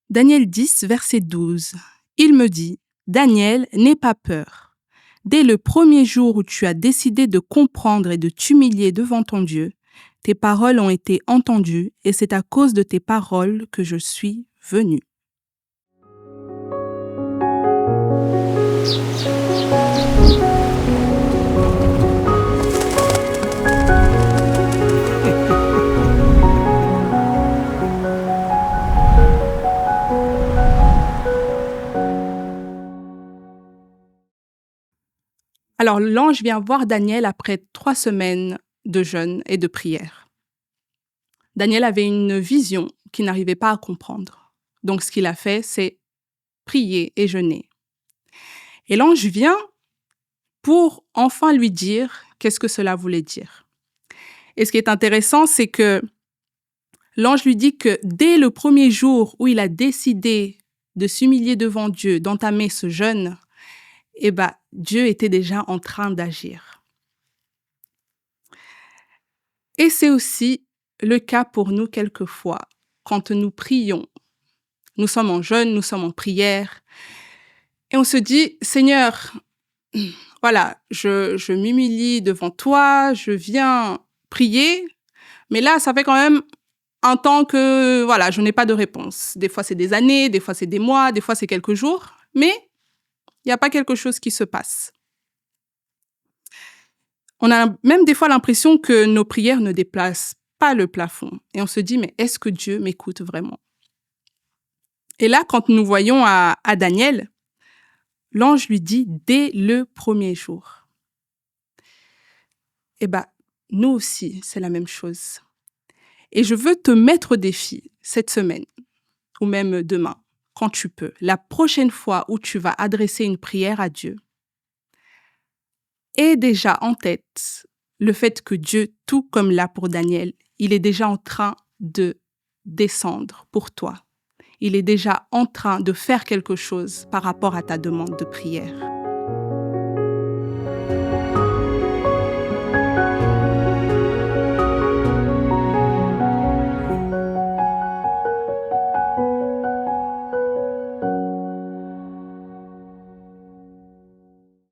Daniel 10, verset 12. Il me dit, Daniel, n'aie pas peur. Dès le premier jour où tu as décidé de comprendre et de t'humilier devant ton Dieu, tes paroles ont été entendues et c'est à cause de tes paroles que je suis venu. Alors l'ange vient voir Daniel après 3 semaines de jeûne et de prière. Daniel avait une vision qu'il n'arrivait pas à comprendre. Donc ce qu'il a fait, c'est prier et jeûner. Et l'ange vient pour enfin lui dire qu'est-ce que cela voulait dire. Et ce qui est intéressant, c'est que l'ange lui dit que dès le premier jour où il a décidé de s'humilier devant Dieu, d'entamer ce jeûne, Dieu était déjà en train d'agir. Et c'est aussi le cas pour nous quelquefois. Quand nous prions, nous sommes en jeûne, nous sommes en prière, et on se dit, Seigneur, voilà, je m'humilie devant toi, je viens prier, mais là, ça fait quand même un temps que, voilà, je n'ai pas de réponse. Des fois, c'est des années, des fois, c'est des mois, des fois, c'est quelques jours, mais il n'y a pas quelque chose qui se passe. On a même des fois l'impression que nos prières ne déplacent pas le plafond. Et on se dit, mais est-ce que Dieu m'écoute vraiment? Et là, quand nous voyons à Daniel, l'ange lui dit dès le premier jour. Nous aussi, c'est la même chose. Et je veux te mettre au défi cette semaine, ou même demain, quand tu peux, la prochaine fois où tu vas adresser une prière à Dieu, aie déjà en tête le fait que Dieu, tout comme là pour Daniel, il est déjà en train de descendre pour toi. Il est déjà en train de faire quelque chose par rapport à ta demande de prière.